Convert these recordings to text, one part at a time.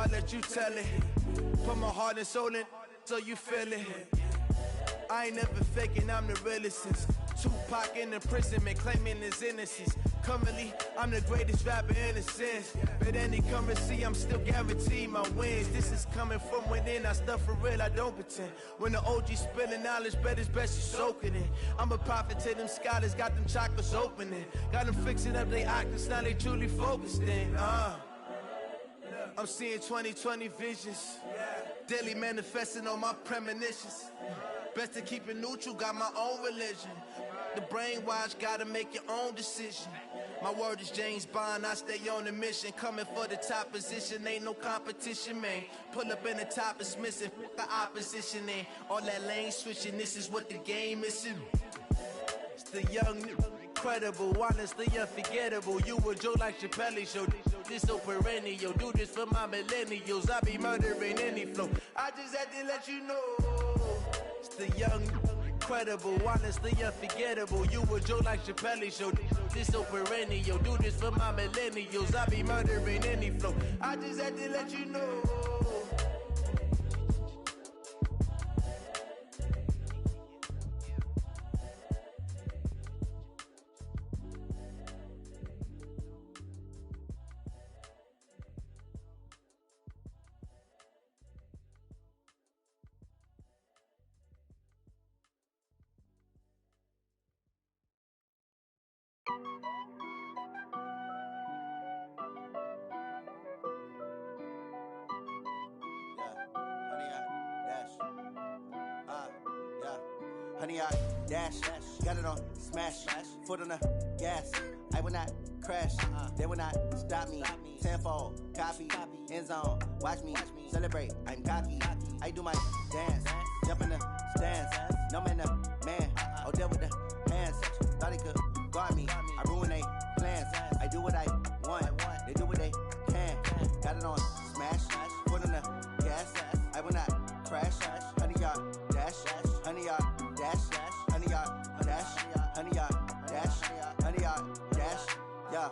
I let you tell it. Put my heart and soul in so you feel it. I ain't never faking, I'm the realest since Tupac in the prison, man, claiming his innocence. Currently, I'm the greatest rapper in a sense. But any currency, I'm still guaranteed my wins. This is coming from within, I stuff for real, I don't pretend. When the OG spilling knowledge, bet it's best you soak it in. I'm a prophet to them scholars, got them chakras opening. Got them fixing up they octaves, now they truly focused in. I'm seeing 2020 visions. Daily manifesting on my premonitions. Best to keep it neutral, got my own religion. The brainwash, gotta make your own decision. My word is James Bond, I stay on the mission. Coming for the top position, ain't no competition, man. Pull up in the top, it's missing, the opposition in. All that lane switching, this is what the game is. It's the young, incredible, honestly unforgettable. You a Joe like Chappelle show. This so perennial, do this for my millennials. I be murdering any flow. I just had to let you know. It's the young, incredible, honestly unforgettable. You a Joe like Chappelle show. This so perennial, do this for my millennials. I be murdering any flow. I just had to let you know. Honey, I dash, got it on smash, foot on the gas. I will not crash, they will not stop me. Tenfold, copy, end zone, watch me celebrate. I'm cocky, I do my dance, jump in the stands. No man, the man, oh, deal with the hands. Thought he could guard me, I ruin they plans. I do what I want, they do what they can. Got it on smash, foot on the gas. I will not crash, honey, y'all dash, honey, y'all dash, honey, y'all dash, honey, y'all dash, honey, y'all dash, yeah.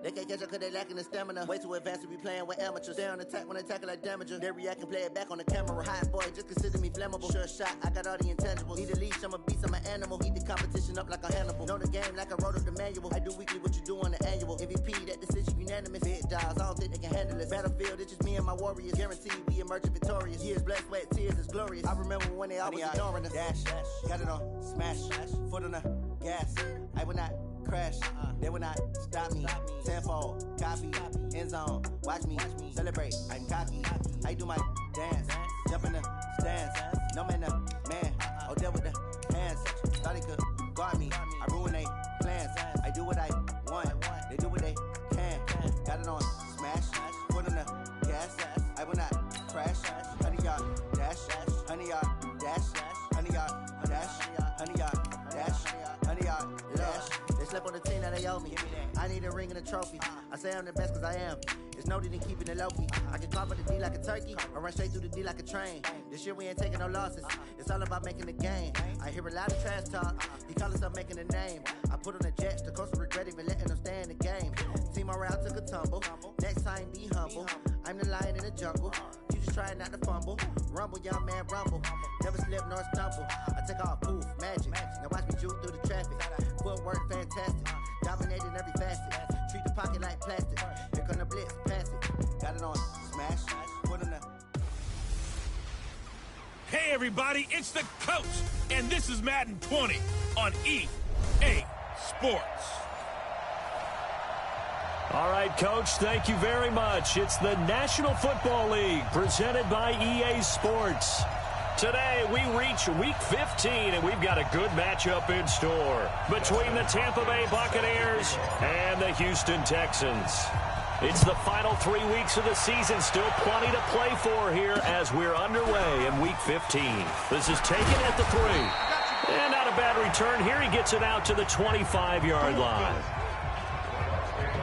They can't catch up cause they lacking the stamina. Way too advanced to be playing with amateurs. Stay on attack when they tackle like damager. They react and play it back on the camera. Hot boy, just consider me flammable. Sure shot, I got all the intangibles. Need a leash, I'm a beast, I'm an animal. Eat the competition up like a Hannibal. Know the game like I wrote up the manual. I do weekly what you do on the annual. MVP, that decision unanimous. Big dials, I don't think they can handle it. Battlefield, it's just me and my warriors. Guaranteed we emerge victorious. Years, blood, sweat, tears, is glorious. I remember when they always ignoring us. Dash, got it on smash, foot on the gas. I will not crash, they will not stop me. Tenfold, copy, end zone, watch me celebrate. I'm cocky, I do my dance, jump in the stands. No man, the man, oh, deal with the hands. Thought he could guard me, I ruin they plans. I do what I want, they do what they can. Got it on smash, foot on the gas. I will not crash, honey, y'all dash, honey, y'all dash, honey, y'all dash, honey, y'all dash, honey, y'all dash. Slept on the team that they owe me. I need a ring and a trophy. I say I'm the best cause I am. It's no need in keeping it low-key. I can carve the D like a turkey or run straight through the D like a train. This year we ain't taking no losses. It's all about making the game. I hear a lot of trash talk. He call us up making a name. I put on the jets. The coach will regret even letting them stay in the game. Team around took a tumble. Next time be humble. I'm the lion in the jungle. You just trying not to fumble. Rumble, young man, rumble. Never slip nor stumble. I take off, poof, magic. Now watch me juke through the traffic. Footwork fantastic. Dominating every facet. Treat the pocket like plastic. Here come the blitz, pass it. Got it on smash, foot on the. Hey everybody, it's the coach, and this is Madden 20 on EA Sports. All right, Coach, thank you very much. It's the National Football League presented by EA Sports. Today, we reach Week 15, and we've got a good matchup in store between the Tampa Bay Buccaneers and the Houston Texans. It's the final 3 weeks of the season, still plenty to play for here as we're underway in Week 15. This is taken at the 3. And not a bad return here. He gets it out to the 25-yard line.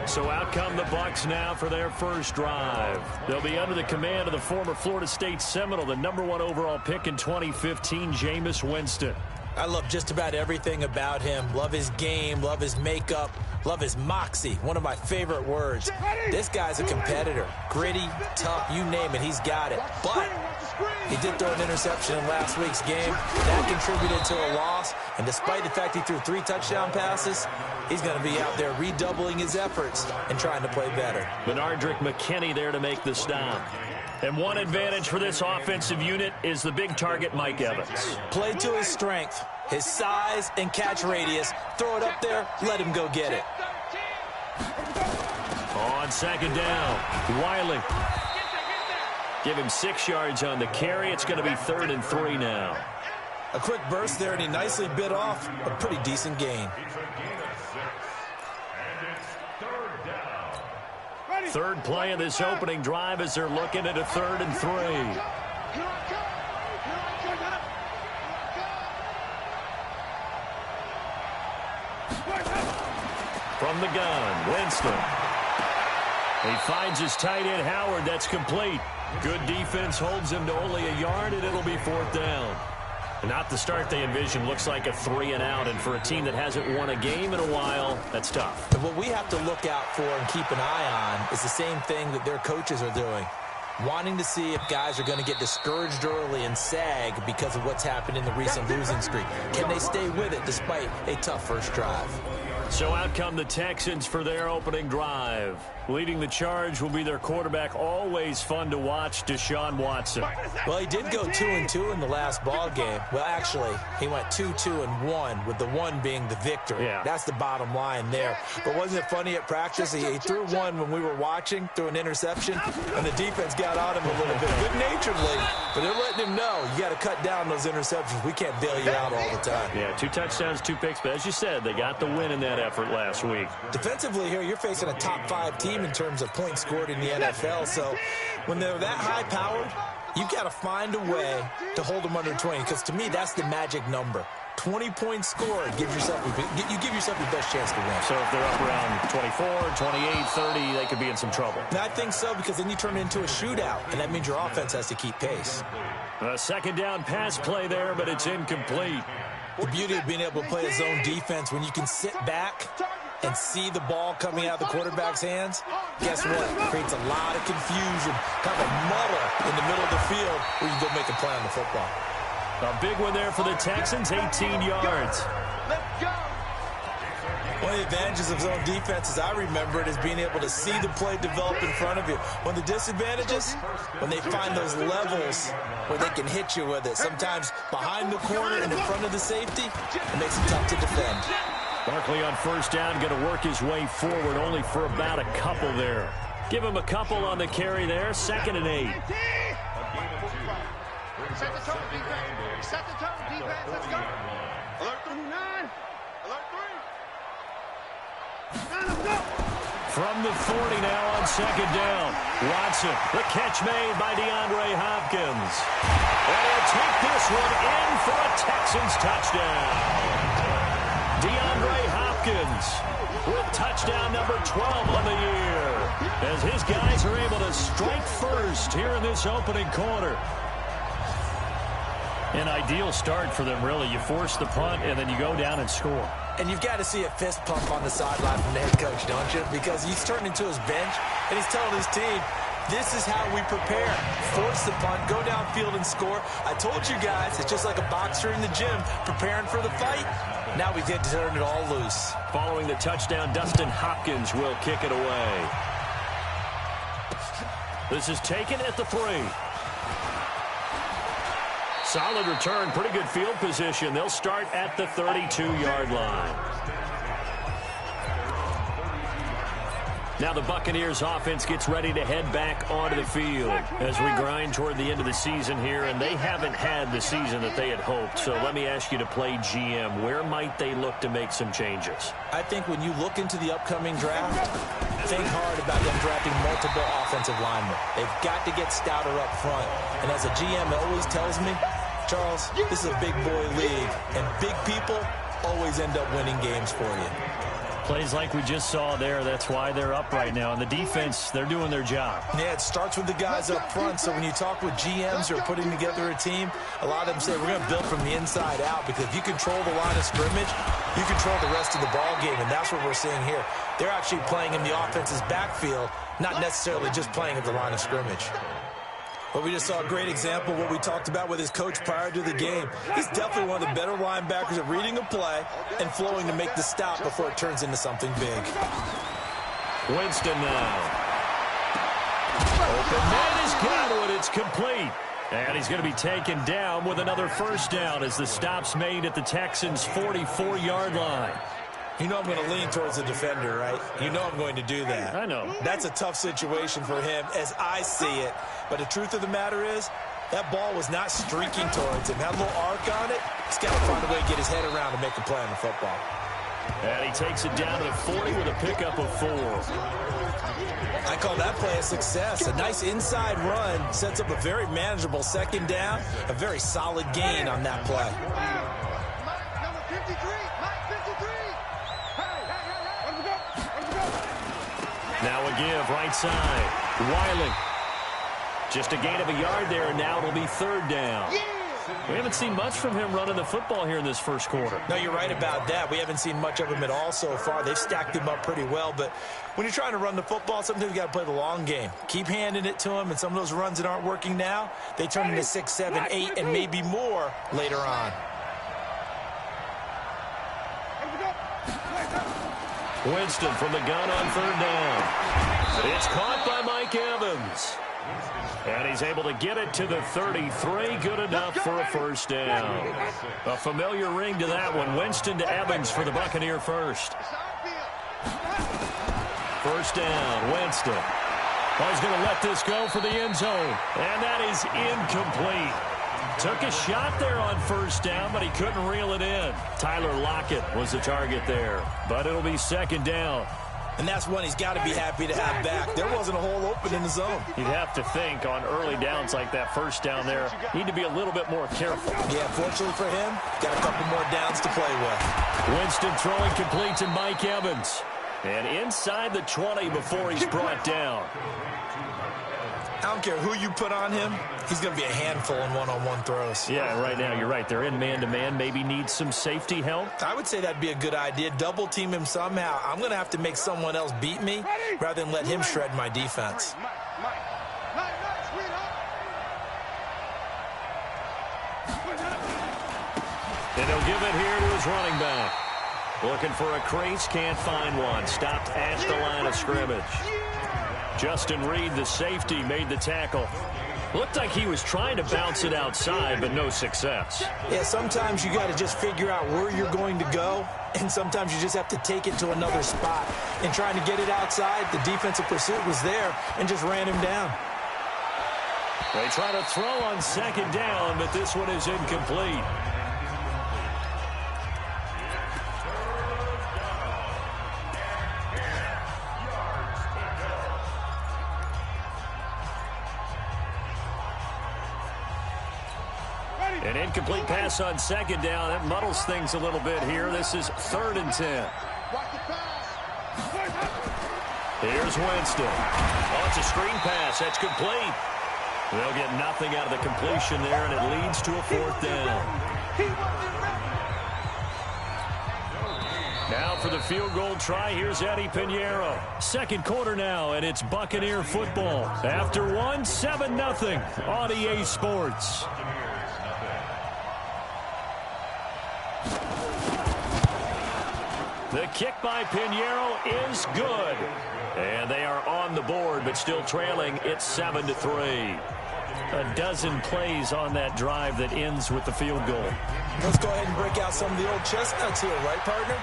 So out come the Bucs now for their first drive. They'll be under the command of the former Florida State Seminole, the #1 overall pick in 2015, Jameis Winston. I love just about everything about him. Love his game, love his makeup, love his moxie, one of my favorite words. This guy's a competitor. Gritty, tough, you name it, he's got it. But he did throw an interception in last week's game. That contributed to a loss. And despite the fact he threw 3 touchdown passes, he's going to be out there redoubling his efforts and trying to play better. Benardrick McKinney there to make the stop. And one advantage for this offensive unit is the big target, Mike Evans. Play to his strength, his size and catch radius. Throw it up there, let him go get it. On second down, Wiley. Give him 6 yards on the carry. It's going to be 3rd and 3 now. A quick burst there, and he nicely bit off a pretty decent gain. Third play of this opening drive as they're looking at a 3rd and 3. From the gun, Winston. He finds his tight end, Howard. That's complete. Good defense holds him to only a yard, and it'll be 4th down. Not the start they envision. Looks like a 3-and-out, and for a team that hasn't won a game in a while, that's tough. And what we have to look out for and keep an eye on is the same thing that their coaches are doing. Wanting to see if guys are going to get discouraged early and sag because of what's happened in the recent losing streak. Can they stay with it despite a tough first drive? So out come the Texans for their opening drive. Leading the charge will be their quarterback, always fun to watch, Deshaun Watson. Well, he did go 2-2 in the last ball game. Well, actually, he went 2-2-1, with the 1 being the victory. Yeah. That's the bottom line there. But wasn't it funny at practice? He threw one when we were watching, threw an interception, and the defense got on him a little bit, good-naturedly. But they're letting him know, you got to cut down those interceptions. We can't bail you out all the time. Yeah, 2 touchdowns, 2 picks. But as you said, they got the win in that effort last week. Defensively here, you're facing a top 5 team in terms of points scored in the NFL. So when they're that high-powered, you've got to find a way to hold them under 20, because to me, that's the magic number. 20 points scored, you give yourself your best chance to win. So if they're up around 24, 28, 30, they could be in some trouble. And I think so, because then you turn it into a shootout, and that means your offense has to keep pace. A second down pass play there, but it's incomplete. The beauty of being able to play a zone defense, when you can sit back and see the ball coming out of the quarterback's hands, guess what? It creates a lot of confusion, kind of a muddle in the middle of the field where you can go make a play on the football. A big one there for the Texans, 18 yards. One of the advantages of zone defense, as I remember it, is being able to see the play develop in front of you. One of the disadvantages, when they find those levels where they can hit you with it. Sometimes behind the corner and in front of the safety, it makes it tough to defend. Barkley on first down, going to work his way forward, only for about a couple there. Give him a couple on the carry there, 2nd and 8. Set the tone, defense. Set the tone, defense. Let's go. Alert 39. Alert 3. Let's go. From the 40 now on second down. Watson, the catch made by DeAndre Hopkins. And he'll take this one in for a Texans touchdown. DeAndre Hopkins with touchdown number 12 on the year, as his guys are able to strike first here in this opening quarter. An ideal start for them, really. You force the punt, and then you go down and score. And you've got to see a fist pump on the sideline from the head coach, don't you? Because he's turned into his bench, and he's telling his team, this is how we prepare. Force the punt, go downfield and score. I told you guys, it's just like a boxer in the gym preparing for the fight. Now we get to turn it all loose. Following the touchdown, Dustin Hopkins will kick it away. This is taken at the 3. Solid return, pretty good field position. They'll start at the 32-yard line. Now the Buccaneers offense gets ready to head back onto the field as we grind toward the end of the season here, and they haven't had the season that they had hoped. So let me ask you to play GM. Where might they look to make some changes? I think when you look into the upcoming draft, think hard about them drafting multiple offensive linemen. They've got to get stouter up front. And as a GM, it always tells me, Charles, this is a big boy league, and big people always end up winning games for you. Plays like we just saw there. That's why they're up right now. And the defense, they're doing their job. Yeah, it starts with the guys up front. So when you talk with GMs who are putting together a team, a lot of them say we're going to build from the inside out, because if you control the line of scrimmage, you control the rest of the ball game, and that's what we're seeing here. They're actually playing in the offense's backfield, not necessarily just playing at the line of scrimmage. But we just saw a great example of what we talked about with his coach prior to the game. He's definitely one of the better linebackers at reading a play and flowing to make the stop before it turns into something big. Winston now. Open man is Godwin. It's complete. And he's going to be taken down with another first down as the stop's made at the Texans' 44-yard line. You know I'm going to lean towards the defender, right? You know I'm going to do that. I know. That's a tough situation for him as I see it. But the truth of the matter is, that ball was not streaking towards him. Had a little arc on it. He's got to find a way to get his head around and make a play on the football. And he takes it down to the 40 with a pickup of 4. I call that play a success. A nice inside run sets up a very manageable second down. A very solid gain on that play. Number 53, Mike 53. Now a give, right side. Wiley. Just a gain of a yard there, and now it'll be third down. We haven't seen much from him running the football here in this first quarter. No, you're right about that. We haven't seen much of him at all so far. They've stacked him up pretty well, but when you're trying to run the football, sometimes you got to play the long game. Keep handing it to him, and some of those runs that aren't working now, they turn into 6, 7, 8, and maybe more later on. Winston from the gun on third down. It's caught by Mike Evans. And he's able to get it to the 33. Good enough for a first down. A familiar ring to that one. Winston to Evans for the Buccaneer first. First down, Winston. Oh, he's going to let this go for the end zone. And that is incomplete. Took a shot there on first down, but he couldn't reel it in. Tyler Lockett was the target there. But it'll be second down. And that's one he's got to be happy to have back. There wasn't a hole open in the zone. You'd have to think on early downs like that first down there, need to be a little bit more careful. Yeah, fortunately for him, got a couple more downs to play with. Winston throwing complete to Mike Evans. And inside the 20 before he's brought down. I don't care who you put on him, he's going to be a handful in one-on-one throws. Yeah, right now you're right. They're in man-to-man. Maybe needs some safety help. I would say that'd be a good idea. Double team him somehow. I'm going to have to make someone else beat me rather than let him shred my defense. And he'll give it here to his running back. Looking for a crease, can't find one. Stopped at the line of scrimmage. Justin Reed, the safety, made the tackle. Looked like he was trying to bounce it outside, but no success. Yeah, sometimes you got to just figure out where you're going to go, and sometimes you just have to take it to another spot. And trying to get it outside, the defensive pursuit was there and just ran him down. They try to throw on second down, but this one is incomplete. An incomplete pass on second down. That muddles things a little bit here. This is 3rd and 10. Here's Winston. Oh, it's a screen pass. That's complete. They'll get nothing out of the completion there, and it leads to a 4th down. Now for the field goal try, here's Eddie Pinheiro. Second quarter now, and it's Buccaneer football. After one, 7-0 on EA Sports. The kick by Pinheiro is good. And they are on the board, but still trailing. It's 7-3. A dozen plays on that drive that ends with the field goal. Let's go ahead and break out some of the old chestnuts here, right, partner?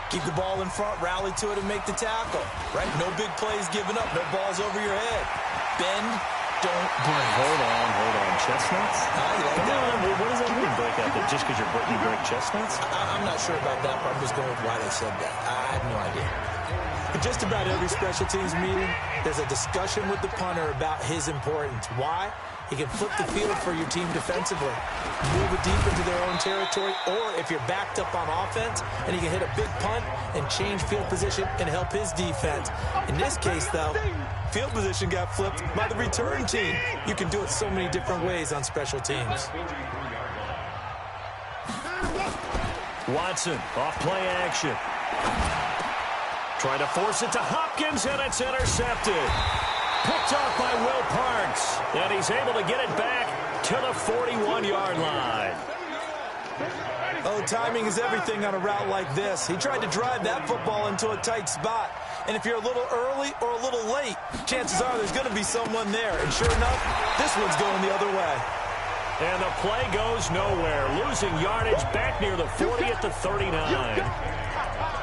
Keep the ball in front, rally to it, and make the tackle. Right? No big plays given up, no balls over your head. Bend, don't break. Hold on. Chestnuts? Like what does that mean, break out? Just because you break chestnuts? I'm not sure about that, but I'm just going with why they said that. I have no idea. In just about every special teams meeting, there's a discussion with the punter about his importance. Why? He can flip the field for your team defensively, move it deep into their own territory, or if you're backed up on offense, and he can hit a big punt and change field position and help his defense. In this case, though, field position got flipped by the return team. You can do it so many different ways on special teams. Watson, off play action. Trying to force it to Hopkins, and it's intercepted. Picked off by Will Parks, and he's able to get it back to the 41-yard line. Oh, timing is everything on a route like this. He tried to drive that football into a tight spot. And if you're a little early or a little late, chances are there's going to be someone there. And sure enough, this one's going the other way. And the play goes nowhere, losing yardage back near the 40 at the 39.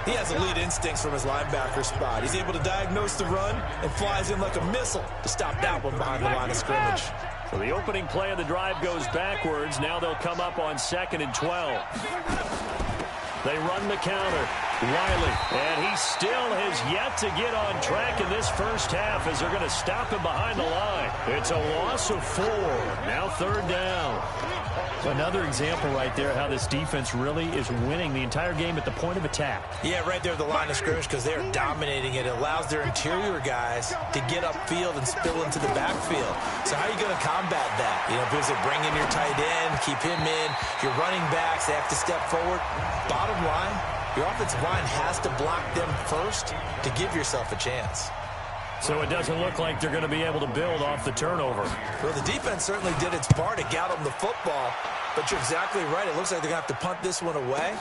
He has elite instincts from his linebacker spot. He's able to diagnose the run and flies in like a missile to stop that one behind the line of scrimmage. So the opening play of the drive goes backwards. Now they'll come up on 2nd and 12. They run the counter. Wiley, and he still has yet to get on track in this first half as they're going to stop him behind the line. It's a loss of 4. Now 3rd down. Another example right there how this defense really is winning the entire game at the point of attack. Yeah, right there at the line of scrimmage because they're dominating it. It allows their interior guys to get upfield and spill into the backfield. So how are you going to combat that? You know, because they bring in your tight end, keep him in, your running backs, they have to step forward. Bottom line, your offensive line has to block them first to give yourself a chance. So it doesn't look like they're going to be able to build off the turnover. Well, the defense certainly did its part to get them the football, but you're exactly right. It looks like they're going to have to punt this one away,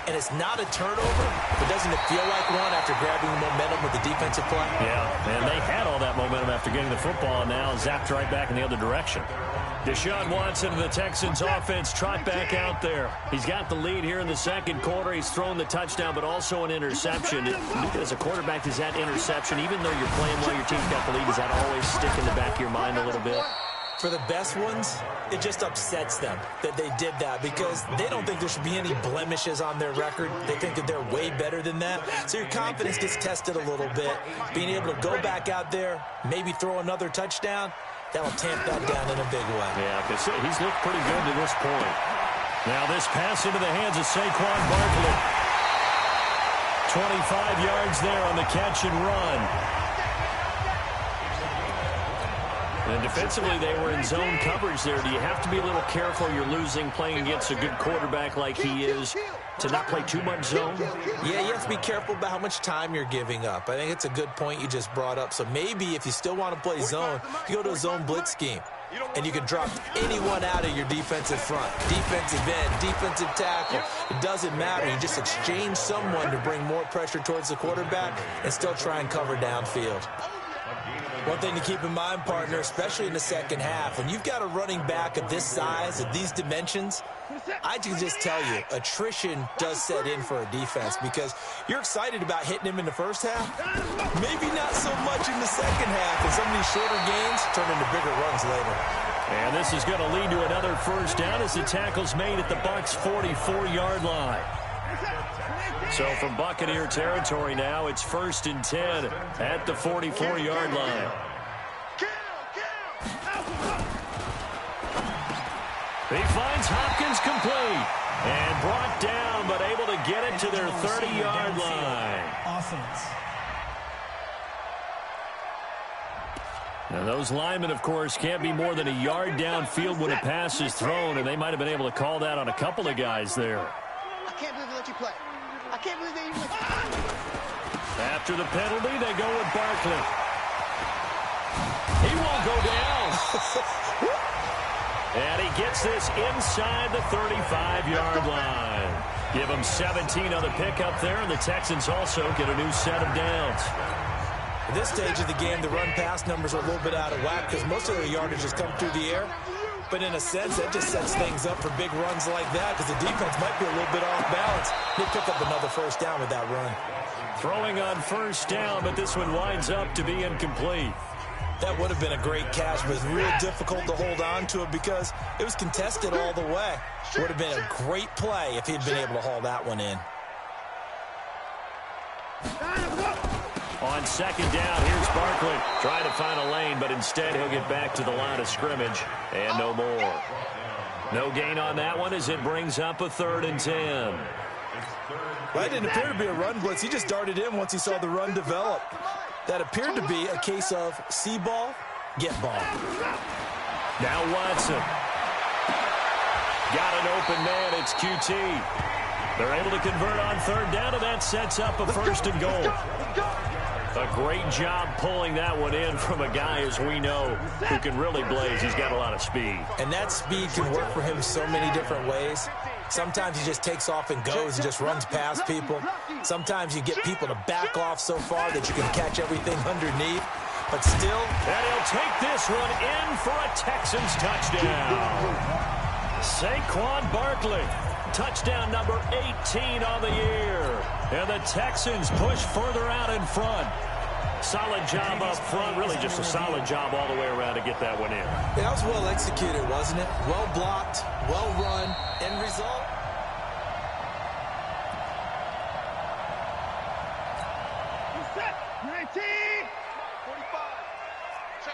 and it's not a turnover, but doesn't it feel like one after grabbing the momentum with the defensive play? Yeah, and they had all that momentum after getting the football, and now zapped right back in the other direction. Deshaun Watson and the Texans offense trot back out there. He's got the lead here in the second quarter. He's thrown the touchdown, but also an interception. As a quarterback, does that interception, even though you're playing while your team's got the lead, does that always stick in the back of your mind a little bit? For the best ones, it just upsets them that they did that because they don't think there should be any blemishes on their record. They think that they're way better than that. So your confidence gets tested a little bit. Being able to go back out there, maybe throw another touchdown, that'll tamp that down in a big way. Yeah, because he's looked pretty good to this point. Now this pass into the hands of Saquon Barkley. 25 yards there on the catch and run. And defensively, they were in zone coverage there. Do you have to be a little careful? You're losing playing against a good quarterback like he is to not play too much zone? Yeah, you have to be careful about how much time you're giving up. I think it's a good point you just brought up. So maybe if you still want to play zone, you go to a zone blitz scheme. And you can drop anyone out of your defensive front. Defensive end, defensive tackle. It doesn't matter. You just exchange someone to bring more pressure towards the quarterback and still try and cover downfield. One thing to keep in mind, partner, especially in the second half, when you've got a running back of this size, of these dimensions, I can just tell you, attrition does set in for a defense because you're excited about hitting him in the first half, maybe not so much in the second half, and some of these shorter gains turn into bigger runs later. And this is going to lead to another first down as the tackle's made at the Bucs' 44-yard line. So from Buccaneer territory now, it's 1st and 10 at the 44-yard line. He finds Hopkins complete and brought down, but able to get it to their 30-yard line. Offense. Now those linemen, of course, can't be more than a yard downfield when a pass is thrown, and they might have been able to call that on a couple of guys there. I can't believe they let you play. I can't believe they even let you play. After the penalty, they go with Barkley. He won't go down. And he gets this inside the 35-yard line. Give him 17 on the pickup there, and the Texans also get a new set of downs. At this stage of the game, the run-pass numbers are a little bit out of whack because most of their yardage has come through the air. But in a sense, that just sets things up for big runs like that because the defense might be a little bit off balance. They pick up another first down with that run. Throwing on first down, but this one winds up to be incomplete. That would have been a great catch, but it's real difficult to hold on to it because it was contested all the way. Would have been a great play if he'd been able to haul that one in. On second down, here's Barkley. Trying to find a lane, but instead he'll get back to the line of scrimmage. And no more. No gain on that one as it brings up a 3rd and 10. Well, it didn't appear to be a run blitz. He just darted in once he saw the run develop. That appeared to be a case of see ball, get ball. Now Watson. Got an open man. It's QT. They're able to convert on 3rd down, and that sets up a 1st and goal. A great job pulling that one in from a guy, as we know, who can really blaze. He's got a lot of speed. And that speed can work for him so many different ways. Sometimes he just takes off and goes and just runs past people. Sometimes you get people to back off so far that you can catch everything underneath. But still, and he'll take this one in for a Texans touchdown. Saquon Barkley, touchdown number 18 on the year. And the Texans push further out in front. Solid job up front, really just a solid job all the way around to get that one in. That was well executed, wasn't it? Well blocked, well run, end result.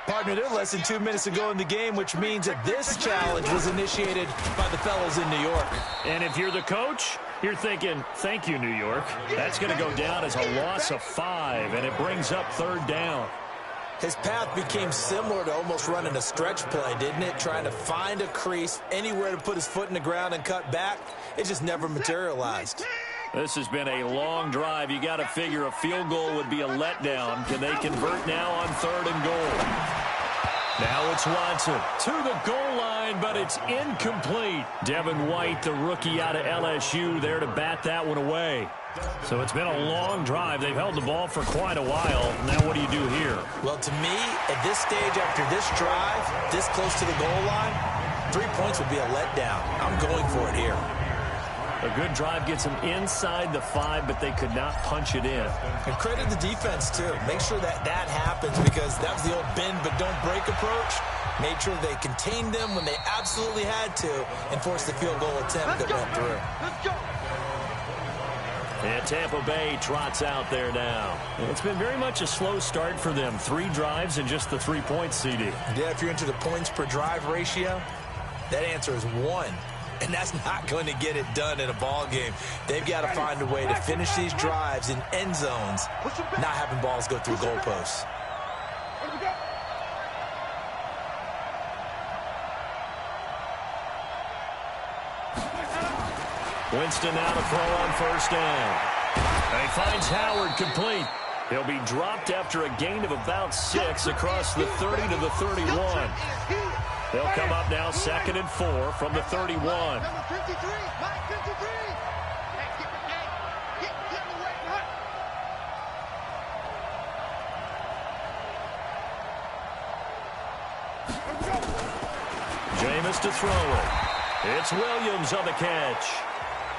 Partner, they're less than 2 minutes to go in the game, which means that this challenge was initiated by the fellows in New York. And if you're the coach, you're thinking, thank you, New York. That's going to go down as a loss of 5, and it brings up 3rd down. His path became similar to almost running a stretch play, didn't it? Trying to find a crease, anywhere to put his foot in the ground and cut back. It just never materialized. This has been a long drive. You got to figure a field goal would be a letdown. Can they convert now on 3rd and goal? Now it's Watson to the goal line, but it's incomplete. Devin White, the rookie out of LSU, there to bat that one away. So it's been a long drive. They've held the ball for quite a while. Now what do you do here? Well, to me, at this stage after this drive, this close to the goal line, 3 points would be a letdown. I'm going for it here. A good drive gets them inside the 5, but they could not punch it in. And credit the defense, too. Make sure that that happens, because that was the old bend but don't break approach. Made sure they contained them when they absolutely had to and forced the field goal attempt that went through. Let's go. And Tampa Bay trots out there now. It's been very much a slow start for them. 3 drives and just the 3 points, CD. Yeah, if you're into the points per drive ratio, that answer is 1. And that's not going to get it done in a ball game. They've got to find a way to finish these drives in end zones, not having balls go through goalposts. Winston now to throw on 1st down. And he finds Howard complete. He'll be dropped after a gain of about 6 across the 30 to the 31. They'll come up now 2nd and 4 from the 31. Number 53, Mike 53. Hey, get away, Mike. Jameis to throw it. It's Williams on the catch.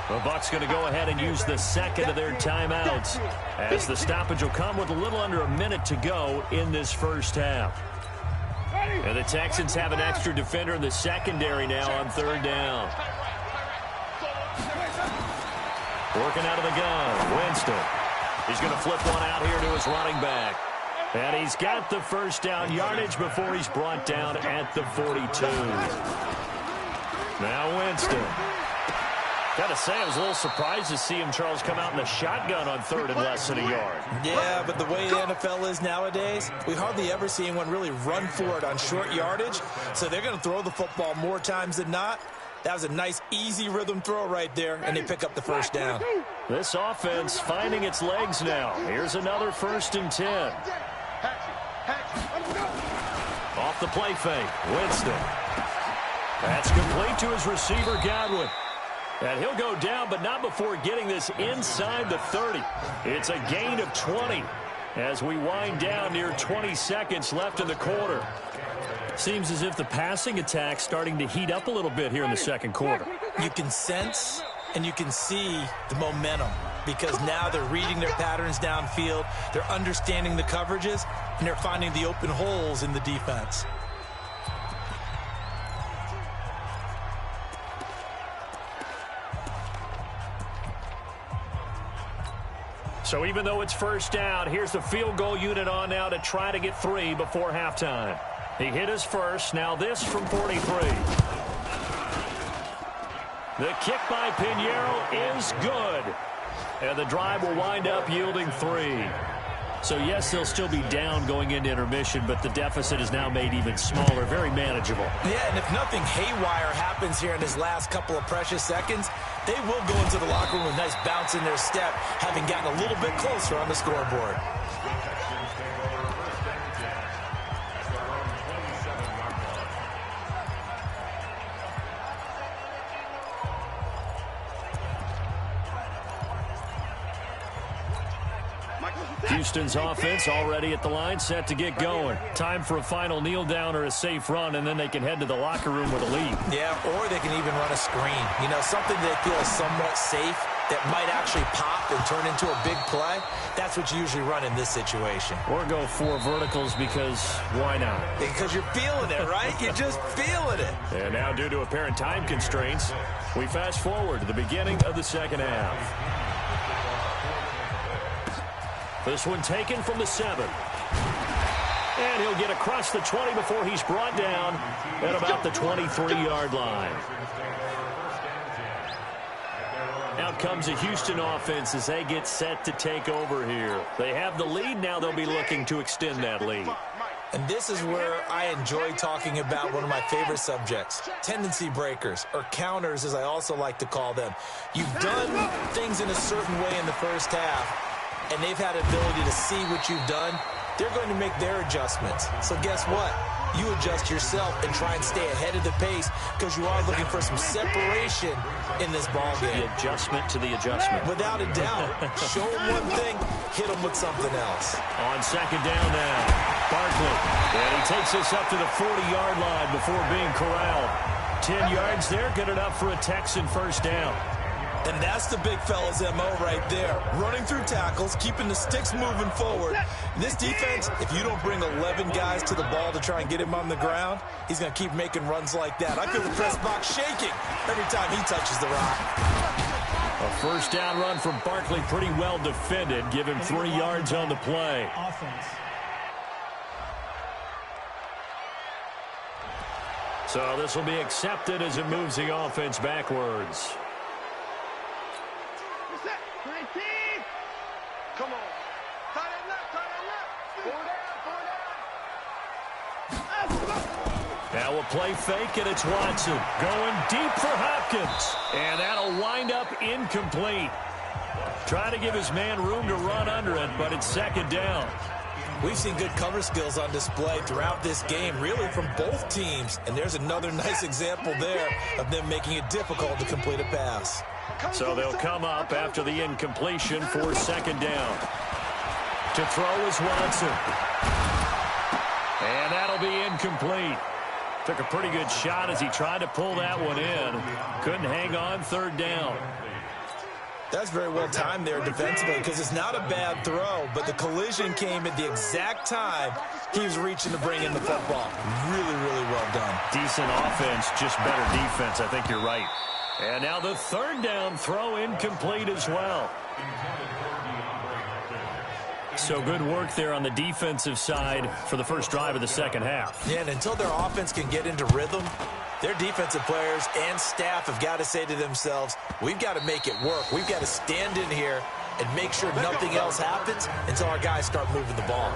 The Bucs going to go ahead and use the 2nd of their timeouts, as the stoppage will come with a little under a minute to go in this 1st half. And the Texans have an extra defender in the secondary now on 3rd down. Working out of the gun, Winston. He's going to flip one out here to his running back. And he's got the 1st down yardage before he's brought down at the 42. Now Winston. Got to say, I was a little surprised to see him, Charles, come out in the shotgun on 3rd and less than a yard. Yeah, but the way the NFL is nowadays, we hardly ever see anyone really run for it on short yardage. So they're going to throw the football more times than not. That was a nice, easy rhythm throw right there, and they pick up the 1st down. This offense finding its legs now. Here's another 1st and 10. Off the play fake, Winston. That's complete to his receiver, Godwin. And he'll go down, but not before getting this inside the 30. It's a gain of 20 as we wind down near 20 seconds left in the quarter. Seems as if the passing attack's starting to heat up a little bit here in the 2nd quarter. You can sense and you can see the momentum, because now they're reading their patterns downfield, they're understanding the coverages, and they're finding the open holes in the defense. So even though it's first down, here's the field goal unit on now to try to get 3 before halftime. He hit his first. Now this from 43. The kick by Pinheiro is good. And the drive will wind up yielding 3. So, yes, they'll still be down going into intermission, but the deficit is now made even smaller, very manageable. Yeah, and if nothing haywire happens here in his last couple of precious seconds, they will go into the locker room with a nice bounce in their step, having gotten a little bit closer on the scoreboard. Houston's offense already at the line, set to get going. Time for a final kneel down or a safe run, and then they can head to the locker room with a lead. Yeah, or they can even run a screen. You know, something they feel is somewhat safe that might actually pop and turn into a big play. That's what you usually run in this situation. Or go 4 verticals because why not? Because you're feeling it, right? You're just feeling it. And now, due to apparent time constraints, we fast forward to the beginning of the second half. This one taken from the 7. And he'll get across the 20 before he's brought down at about the 23-yard line. Out comes the Houston offense as they get set to take over here. They have the lead. Now they'll be looking to extend that lead. And this is where I enjoy talking about one of my favorite subjects, tendency breakers, or counters as I also like to call them. You've done things in a certain way in the first half, and they've had ability to see what you've done. They're going to make their adjustments. So guess what? You adjust yourself and try and stay ahead of the pace because you are looking for some separation in this ball game. The adjustment to the adjustment. Without a doubt. Show them one thing, hit them with something else. On second down now, Barkley. And he takes us up to the 40-yard line before being corralled. 10 yards there, good enough for a Texan first down. And that's the big fella's MO right there. Running through tackles, keeping the sticks moving forward. This defense, if you don't bring 11 guys to the ball to try and get him on the ground, he's going to keep making runs like that. I feel the press box shaking every time he touches the rock. A first down run from Barkley, pretty well defended. Give him 3 yards on the play. So this will be accepted as it moves the offense backwards. Come on. Tight end left. Now we'll play fake, and it's Watson going deep for Hopkins. And that'll wind up incomplete. Trying to give his man room to run under it, but it's second down. We've seen good cover skills on display throughout this game, really from both teams. And there's another nice example there of them making it difficult to complete a pass. So they'll come up after the incompletion for second down. To throw is Watson. And that'll be incomplete. Took a pretty good shot as he tried to pull that one in. Couldn't hang on, third down. That's very well timed there defensively because it's not a bad throw, but the collision came at the exact time he was reaching to bring in the football. Really, really well done. Decent offense, just better defense. I think you're right. And now the third down throw incomplete as well. So good work there on the defensive side for the first drive of the second half. Yeah, and until their offense can get into rhythm, their defensive players and staff have got to say to themselves, we've got to make it work. We've got to stand in here and make sure nothing else happens until our guys start moving the ball.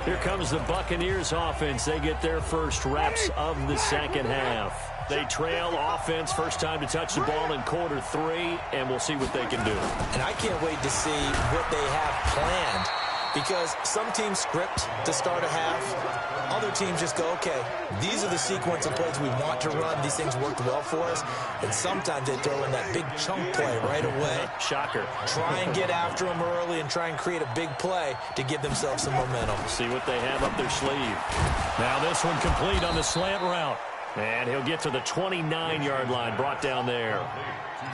Here comes the Buccaneers offense. They get their first reps of the second half. They trail offense, first time to touch the ball in quarter 3, and we'll see what they can do. And I can't wait to see what they have planned because some teams script to start a half. Other teams just go, okay, these are the sequence of plays we want to run. These things worked well for us. And sometimes they throw in that big chunk play right away. Shocker. Try and get after them early and try and create a big play to give themselves some momentum. See what they have up their sleeve. Now this one complete on the slant route. And he'll get to the 29-yard line, brought down there.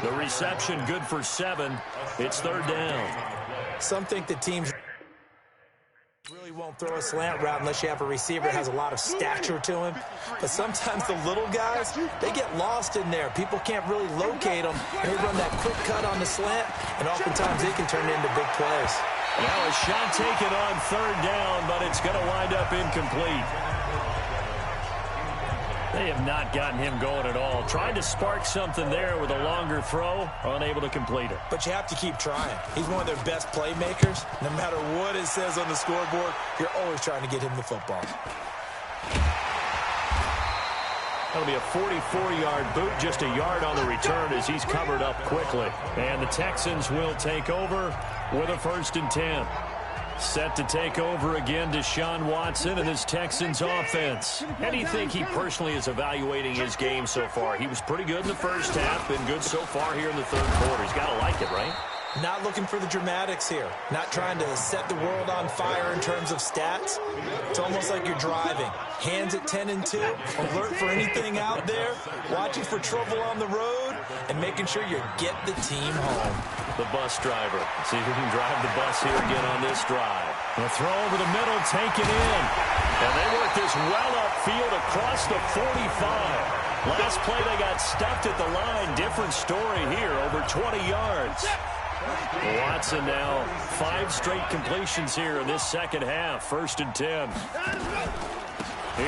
The reception good for 7. It's third down. Some think the teams really won't throw a slant route unless you have a receiver that has a lot of stature to him. But sometimes the little guys, they get lost in there. People can't really locate them. And they run that quick cut on the slant, and oftentimes they can turn it into big plays. Now a shot taken on third down, but it's going to wind up incomplete. They have not gotten him going at all. Tried to spark something there with a longer throw, unable to complete it. But you have to keep trying. He's one of their best playmakers. No matter what it says on the scoreboard, you're always trying to get him the football. That'll be a 44-yard boot, just a yard on the return as he's covered up quickly. And the Texans will take over with a 1st and 10. Set to take over again, Deshaun Watson and his Texans offense. How do you think he personally is evaluating his game so far? He was pretty good in the first half, been good so far here in the third quarter. He's got to like it, right? Not looking for the dramatics here. Not trying to set the world on fire in terms of stats. It's almost like you're driving. Hands at 10 and 2, alert for anything out there, watching for trouble on the road, and making sure you get the team home. The bus driver. See who can drive the bus here again on this drive. The throw over the middle, taken in. And they work this well upfield across the 45. Last play they got stuffed at the line. Different story here, over 20 yards. Watson now 5 straight completions here in this second half. 1st and 10.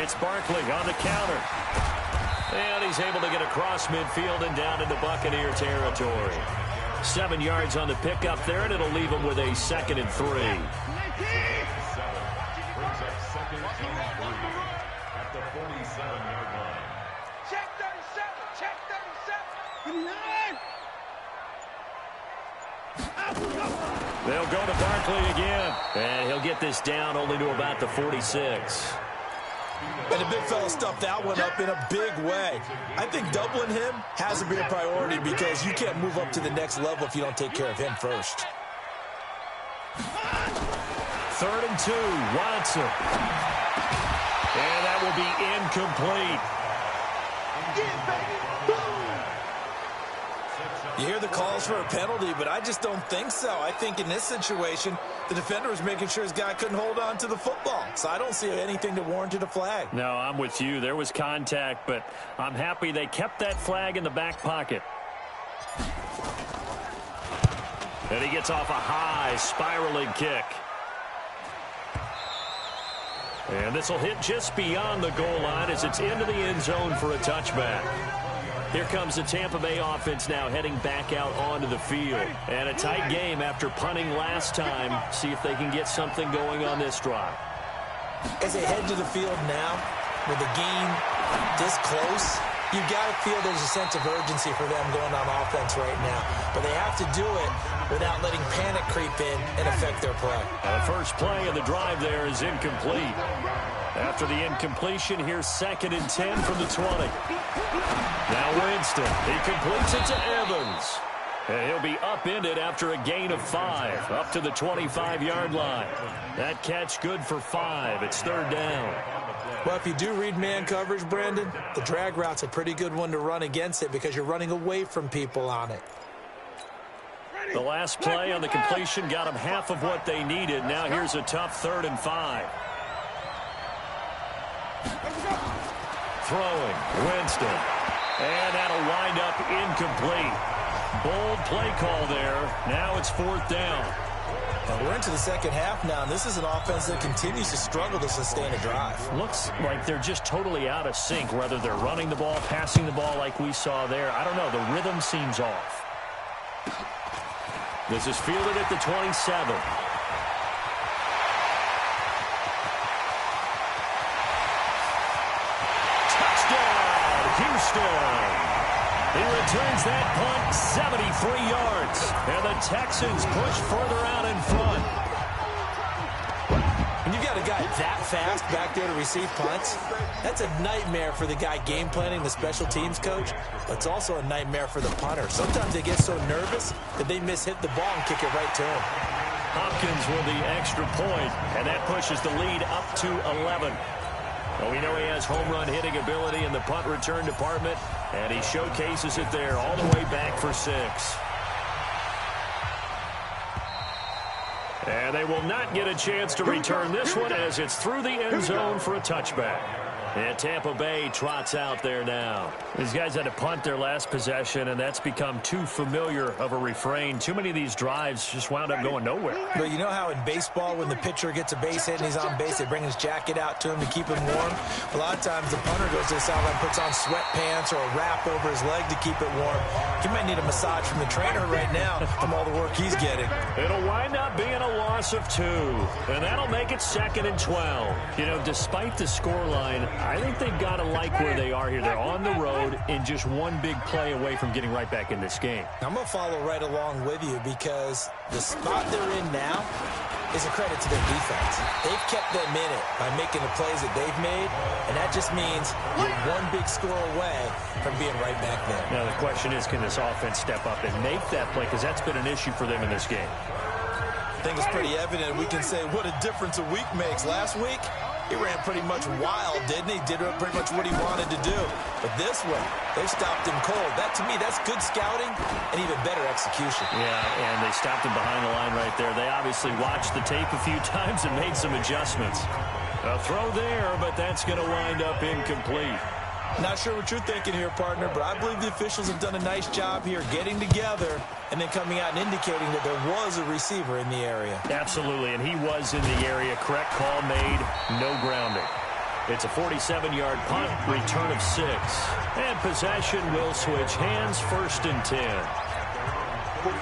It's Barkley on the counter. And he's able to get across midfield and down into Buccaneer territory. 7 yards on the pickup there, and it'll leave him with a 2nd and 3. Brings up 2nd and 3 at the 47-yard line. Check 37. Check 37. They'll go to Barkley again. And he'll get this down only to about the 46. And the big fella stuffed that one up in a big way. I think doubling him has to be a priority because you can't move up to the next level if you don't take care of him first. 3rd and 2, Watson. And that will be incomplete. You hear the calls for a penalty, but I just don't think so. I think in this situation, the defender was making sure his guy couldn't hold on to the football. So I don't see anything to warrant a flag. No, I'm with you. There was contact, but I'm happy they kept that flag in the back pocket. And he gets off a high spiraling kick. And this will hit just beyond the goal line as it's into the end zone for a touchback. Here comes the Tampa Bay offense now heading back out onto the field. And a tight game after punting last time. See if they can get something going on this drive. As they head to the field now, with the game this close, you've got to feel there's a sense of urgency for them going on offense right now. But they have to do it without letting panic creep in and affect their play. The first play of the drive there is incomplete. After the incompletion, here's 2nd and 10 from the 20. Now Winston, he completes it to Evans. And he'll be upended after a gain of 5, up to the 25-yard line. That catch good for 5. It's 3rd down. Well, if you do read man coverage, Brandon, the drag route's a pretty good one to run against it because you're running away from people on it. The last play on the completion got them half of what they needed. Now here's a tough 3rd and 5. Throwing, Winston. And that'll wind up incomplete. Bold play call there. Now it's 4th down. Now we're into the second half now, and this is an offense that continues to struggle to sustain a drive. Looks like they're just totally out of sync, whether they're running the ball, passing the ball like we saw there. I don't know. The rhythm seems off. This is fielded at the 27. Houston. He returns that punt 73 yards. And the Texans push further out in front. When you've got a guy that fast back there to receive punts, that's a nightmare for the guy game planning, the special teams coach. But it's also a nightmare for the punter. Sometimes they get so nervous that they mishit the ball and kick it right to him. Hopkins with the extra point, and that pushes the lead up to 11. Well, we know he has home run hitting ability in the punt return department, and he showcases it there all the way back for 6. And they will not get a chance to return this one as it's through the end zone for a touchback. And Tampa Bay trots out there now. These guys had to punt their last possession, and that's become too familiar of a refrain. Too many of these drives just wound up going nowhere. But you know how in baseball, when the pitcher gets a base hit and he's on base, they bring his jacket out to him to keep him warm? A lot of times the punter goes to the sideline, puts on sweatpants or a wrap over his leg to keep it warm. He might need a massage from the trainer right now from all the work he's getting. It'll wind up being a loss of 2, and that'll make it 2nd and 12. You know, despite the scoreline, I think they've got to like where they are here. They're on the road and just one big play away from getting right back in this game. I'm going to follow right along with you because the spot they're in now is a credit to their defense. They've kept them in it by making the plays that they've made, and that just means you're one big score away from being right back there. Now, the question is, can this offense step up and make that play? Because that's been an issue for them in this game. I think it's pretty evident. We can say what a difference a week makes. Last week, he ran pretty much wild, didn't he? Did pretty much what he wanted to do. But this one, they stopped him cold. That, to me, that's good scouting and even better execution. Yeah, and they stopped him behind the line right there. They obviously watched the tape a few times and made some adjustments. A throw there, but that's going to wind up incomplete. Not sure what you're thinking here, partner, but I believe the officials have done a nice job here getting together and then coming out and indicating that there was a receiver in the area. Absolutely, and he was in the area. Correct call made, no grounding. It's a 47-yard punt, return of 6. And possession will switch hands, 1st and 10.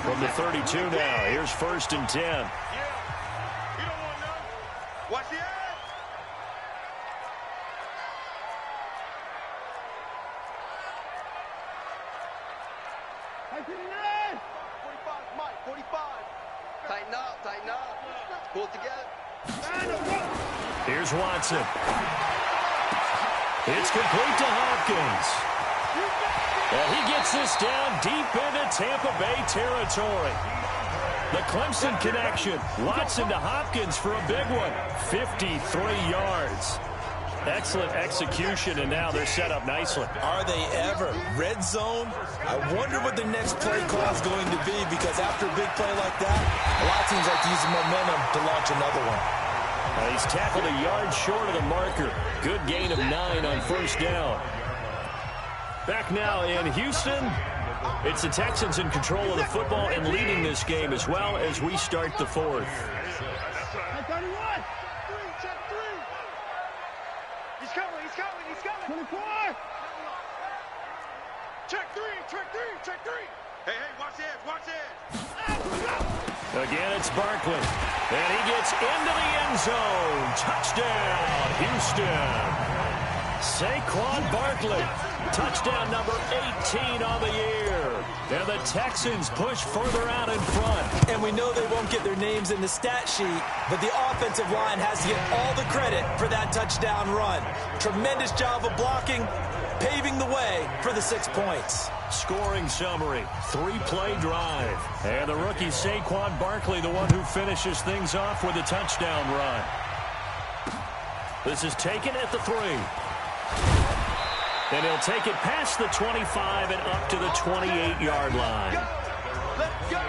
From the 32 now, here's 1st and 10. You don't want to. Watch the edge. Mike, 45. Tighten up. Pull it together. Here's Watson. It's complete to Hopkins. And he gets this down deep into Tampa Bay territory. The Clemson connection. Watson to Hopkins for a big one. 53 yards. Excellent execution, and now they're set up nicely. Are they ever? Red zone? I wonder what the next play call is going to be, because after a big play like that, a lot of teams like to use the momentum to launch another one. He's tackled a yard short of the marker. Good gain of 9 on 1st down. Back now in Houston. It's the Texans in control of the football and leading this game as well as we start the 4th. He's coming. 24. Check three. Hey, watch this. Again, it's Barkley. And he gets into the end zone. Touchdown, Houston. Saquon Barkley. Touchdown number 18 on the year. And the Texans push further out in front. And we know they won't get their names in the stat sheet, but the offensive line has to get all the credit for that touchdown run. Tremendous job of blocking, paving the way for the 6 points. Scoring summary, 3-play drive. And the rookie Saquon Barkley, the one who finishes things off with a touchdown run. This is taken at the 3. And he'll take it past the 25 and up to the 28-yard line. Let's go.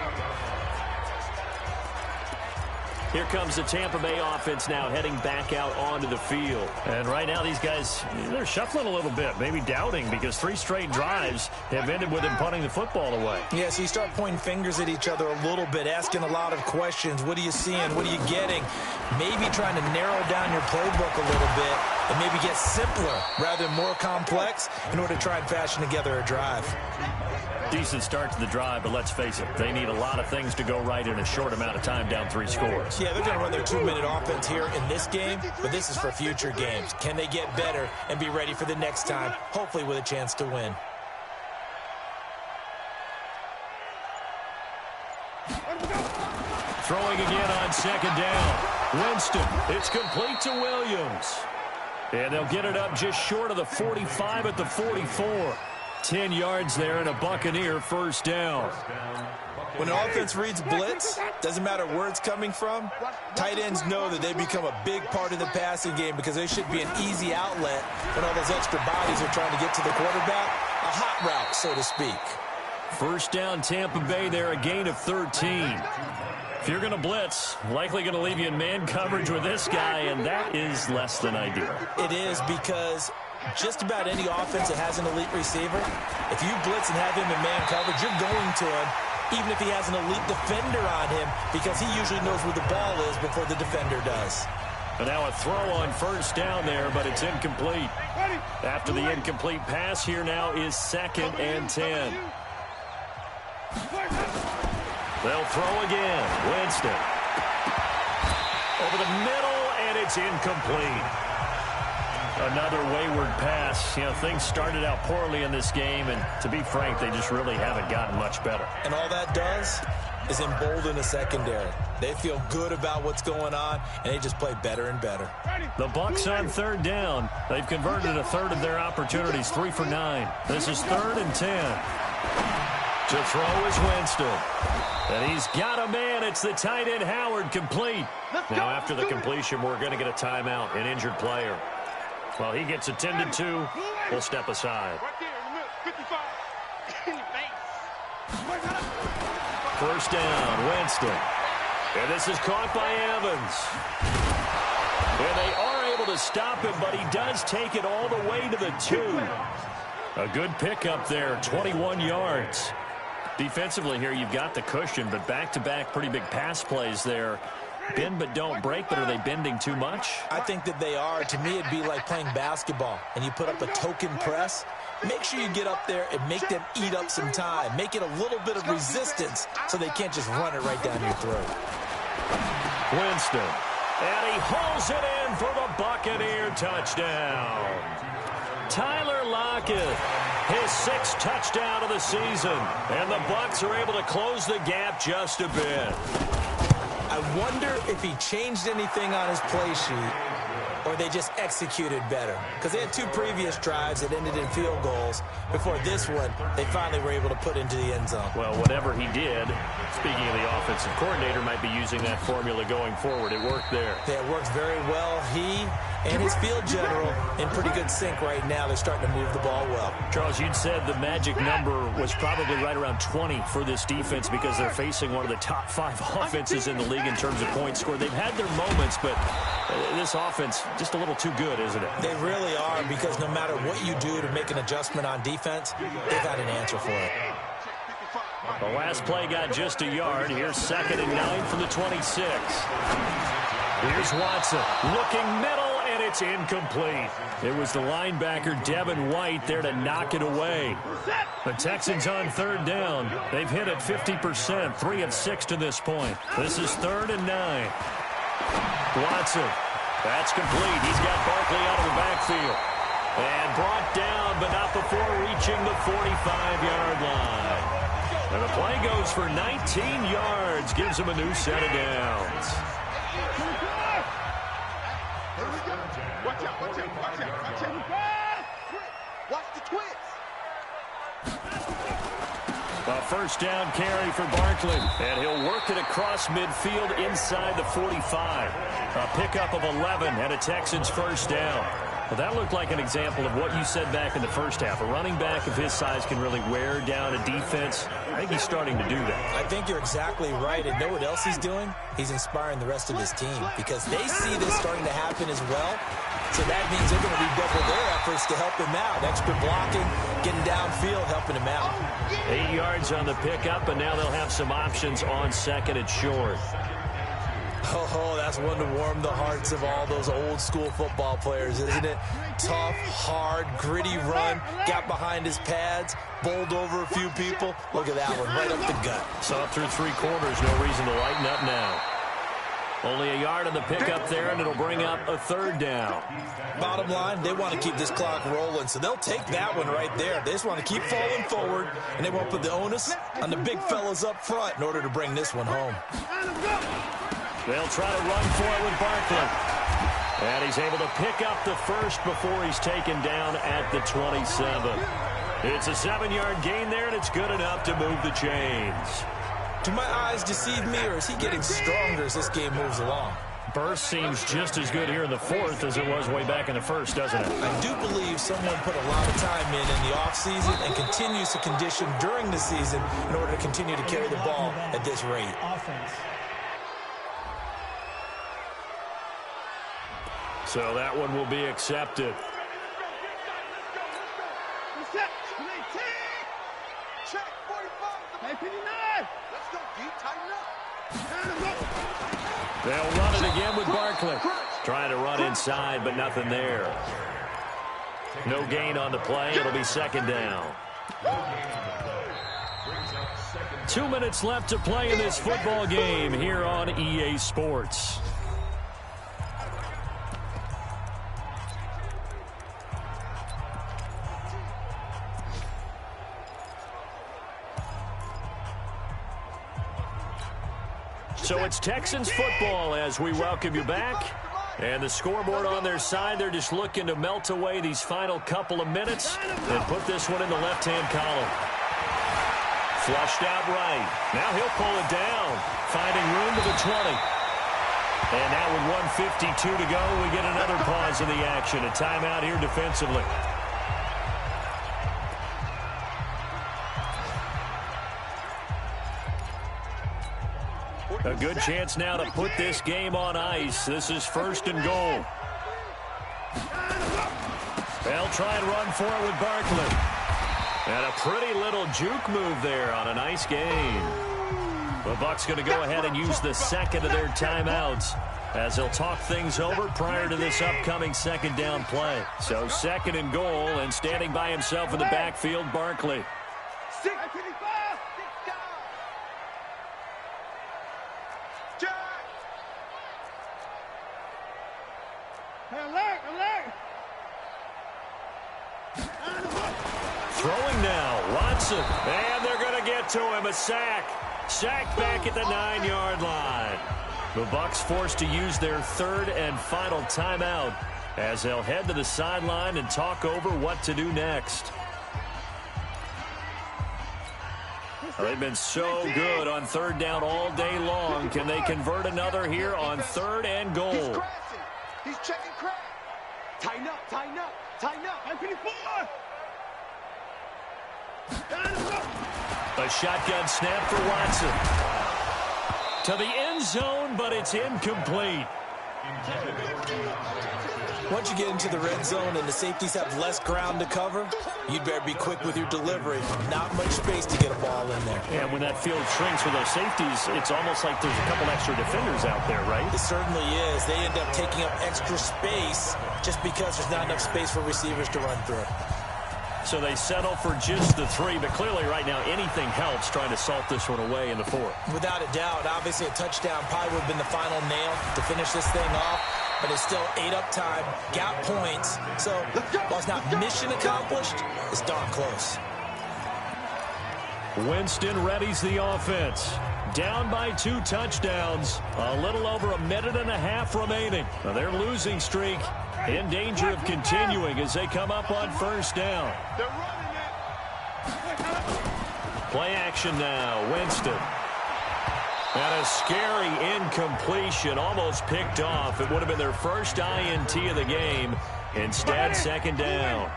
Here comes the Tampa Bay offense now heading back out onto the field. And right now these guys, they're shuffling a little bit, maybe doubting, because 3 straight drives have ended with them punting the football away. Yeah, so you start pointing fingers at each other a little bit, asking a lot of questions. What are you seeing? What are you getting? Maybe trying to narrow down your playbook a little bit and maybe get simpler rather than more complex in order to try and fashion together a drive. Decent start to the drive, but let's face it, they need a lot of things to go right in a short amount of time, down 3 scores. Yeah, they're going to run their 2-minute offense here in this game, but this is for future games. Can they get better and be ready for the next time, hopefully with a chance to win? Throwing again on 2nd down. Winston, it's complete to Williams. And they'll get it up just short of the 45 at the 44. 10 yards there and a Buccaneer 1st down. When an offense reads blitz, doesn't matter where it's coming from, tight ends know that they become a big part of the passing game because they should be an easy outlet when all those extra bodies are trying to get to the quarterback. A hot route, so to speak. First down, Tampa Bay there, a gain of 13. If you're going to blitz, likely going to leave you in man coverage with this guy, and that is less than ideal. It is, because just about any offense that has an elite receiver, if you blitz and have him in man coverage, you're going to him, even if he has an elite defender on him, because he usually knows where the ball is before the defender does. And now a throw on first down there, but it's incomplete. After the incomplete pass, here now is 2nd and 10. They'll throw again. Winston. Over the middle, and it's incomplete. Another wayward pass. You know, things started out poorly in this game, and to be frank, they just really haven't gotten much better. And all that does is embolden the secondary. They feel good about what's going on, and they just play better and better. The Bucs on 3rd down. They've converted a third of their opportunities, 3 for 9. This is 3rd and 10. To throw is Winston. And he's got a man. It's the tight end, Howard, complete. Now, after the completion, we're going to get a timeout, an injured player. Well, he gets attended to. We'll step aside. First down, Winston. And this is caught by Evans. And they are able to stop him, but he does take it all the way to the 2. A good pickup there, 21 yards. Defensively here, you've got the cushion, but back-to-back pretty big pass plays there. Bend but don't break, but are they bending too much? I think that they are. To me, it'd be like playing basketball, and you put up a token press. Make sure you get up there and make them eat up some time. Make it a little bit of resistance so they can't just run it right down your throat. Winston, and he hauls it in for the Buccaneer touchdown. Tyler Lockett, his 6th touchdown of the season, and the Bucs are able to close the gap just a bit. I wonder if he changed anything on his play sheet or they just executed better. Because they had 2 previous drives that ended in field goals. Before this one, they finally were able to put into the end zone. Well, whatever he did, speaking of the offensive coordinator, might be using that formula going forward. It worked there. Yeah, it works very well. He and his field general in pretty good sync right now. They're starting to move the ball well. Charles, you'd said the magic number was probably right around 20 for this defense because they're facing one of the top 5 offenses in the league in terms of points scored. They've had their moments, but this offense just a little too good, isn't it? They really are, because no matter what you do to make an adjustment on defense, they've got an answer for it. The last play got just a yard. Here's 2nd and 9 from the 26. Here's Watson looking middle, and it's incomplete. It was the linebacker, Devin White, there to knock it away. The Texans on 3rd down. They've hit it 50%, 3 of 6 to this point. This is 3rd and 9. Watson, that's complete. He's got Barkley out of the backfield. And brought down, but not before reaching the 45-yard line. And the play goes for 19 yards, gives him a new set of downs. Watch out, watch out, watch out, watch out. Watch the twist. A first down carry for Barkley. And he'll work it across midfield inside the 45. A pickup of 11 and a Texans first down. Well, that looked like an example of what you said back in the first half. A running back of his size can really wear down a defense. I think he's starting to do that. I think you're exactly right. And know what else he's doing? He's inspiring the rest of his team because they see this starting to happen as well. So that means they're going to redouble their efforts to help him out. Extra blocking, getting downfield, helping him out. 8 yards on the pickup, and now they'll have some options on 2nd and short. Oh, that's one to warm the hearts of all those old school football players, isn't it? Tough, hard, gritty run, got behind his pads, bowled over a few people. Look at that one, right up the gut. Saw through 3 quarters, no reason to lighten up now. Only a yard on the pickup there, and it'll bring up a 3rd down. Bottom line, they want to keep this clock rolling, so they'll take that one right there. They just want to keep falling forward, and they won't put the onus on the big fellas up front in order to bring this one home. They'll try to run for it with Barkley. And he's able to pick up the first before he's taken down at the 27. It's a 7-yard gain there, and it's good enough to move the chains. Do my eyes deceive me, or is he getting stronger as this game moves along? Burst seems just as good here in the fourth as it was way back in the first, doesn't it? I do believe someone put a lot of time in the offseason and continues to condition during the season in order to continue to carry the ball at this rate. So that one will be accepted. Check 45. 59. Let's go deep, tighten up. They'll run it again with Barkley. Trying to run inside, but nothing there. No gain on the play. It'll be second down. 2 minutes left to play in this football game here on EA Sports. So it's Texans football as we welcome you back. And the scoreboard on their side, they're just looking to melt away these final couple of minutes and put this one in the left-hand column. Flushed out right. Now he'll pull it down, finding room to the 20. And now with 1:52 to go, we get another pause in the action. A timeout here defensively. A good chance now to put this game on ice. This is first and goal. They'll try and run for it with Barkley. And a pretty little juke move there on a nice gain. The Bucs going to go ahead and use the second of their timeouts as they'll talk things over prior to this upcoming second down play. So second and goal, and standing by himself in the backfield, Barkley. Throwing now, Watson, and they're going to get to him, a sack. Sacked back at the 9-yard line. The Bucs forced to use their third and final timeout as they'll head to the sideline and talk over what to do next. They've been so good on third down all day long. Can they convert another here on third and goal? He's checking crack. Tighten up, tighten up, tighten up. 54. A shotgun snap for Watson. To the end zone, but it's incomplete. Once you get into the red zone and the safeties have less ground to cover, you'd better be quick with your delivery. Not much space to get a ball in there. And when that field shrinks for those safeties, it's almost like there's a couple extra defenders out there, right? It certainly is. They end up taking up extra space just because there's not enough space for receivers to run through. So they settle for just the 3, but clearly right now anything helps trying to salt this one away in the 4th. Without a doubt, obviously a touchdown probably would have been the final nail to finish this thing off, but it's still 8 up time, got points, so while it's not mission accomplished, it's darn close. Winston readies the offense. Down by 2 touchdowns. A little over a minute and a half remaining. Now their losing streak in danger of continuing as they come up on first down. Play action now. Winston. And a scary incompletion, almost picked off. It would have been their first INT of the game. Instead, second down.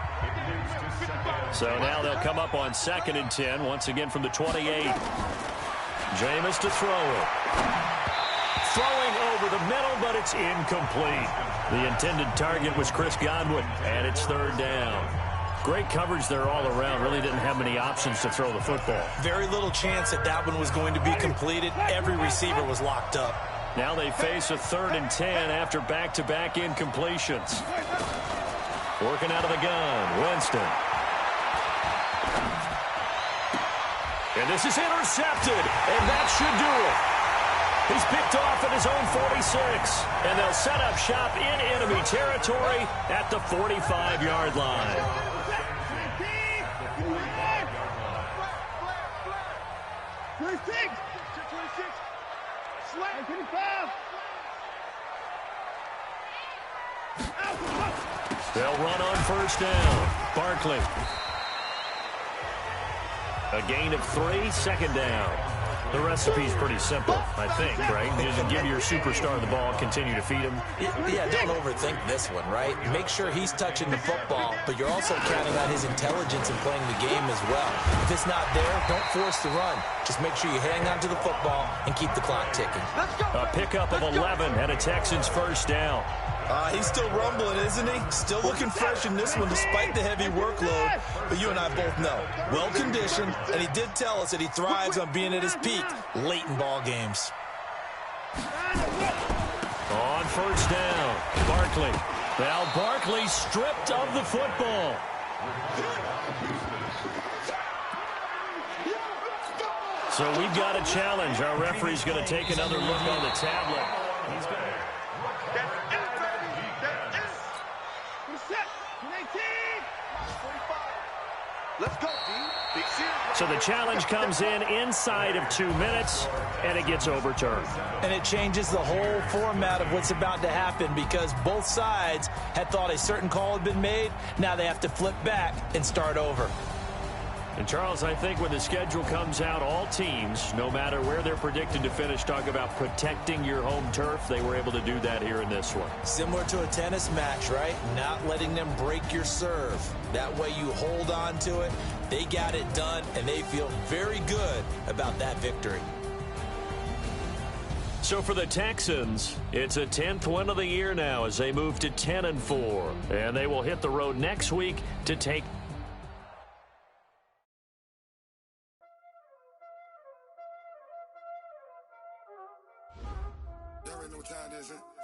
So now they'll come up on 2nd and 10, once again from the 28. Jameis to throw it. Throwing over the middle, but it's incomplete. The intended target was Chris Godwin, and it's 3rd down. Great coverage there all around. Really didn't have many options to throw the football. Very little chance that that one was going to be completed. Every receiver was locked up. Now they face a 3rd and 10 after back-to-back incompletions. Working out of the gun, Winston. And this is intercepted, and that should do it. He's picked off at his own 46, and they'll set up shop in enemy territory at the 45-yard line. They'll run on first down. Barkley. A gain of 3, second down. The recipe's pretty simple, I think, right? You just give your superstar the ball, continue to feed him. Yeah, don't overthink this one, right? Make sure he's touching the football, but you're also counting on his intelligence in playing the game as well. If it's not there, don't force the run. Just make sure you hang on to the football and keep the clock ticking. A pickup of 11 and a Texans first down. He's still rumbling, isn't he? Still looking fresh in this one despite the heavy workload. But you and I both know, well-conditioned, and he did tell us that he thrives on being at his peak late in ball games. On first down, Barkley. Now Barkley stripped of the football. So we've got a challenge. Our referee's going to take another look on the tablet. He's going to... Let's go, D. So the challenge comes in inside of 2 minutes, and it gets overturned. And it changes the whole format of what's about to happen because both sides had thought a certain call had been made. Now they have to flip back and start over. And, Charles, I think when the schedule comes out, all teams, no matter where they're predicted to finish, talk about protecting your home turf. They were able to do that here in this one. Similar to a tennis match, right? Not letting them break your serve. That way you hold on to it. They got it done, and they feel very good about that victory. So for the Texans, it's a 10th win of the year now as they move to 10-4. And they will hit the road next week to take... Y'all already know what time it is, huh?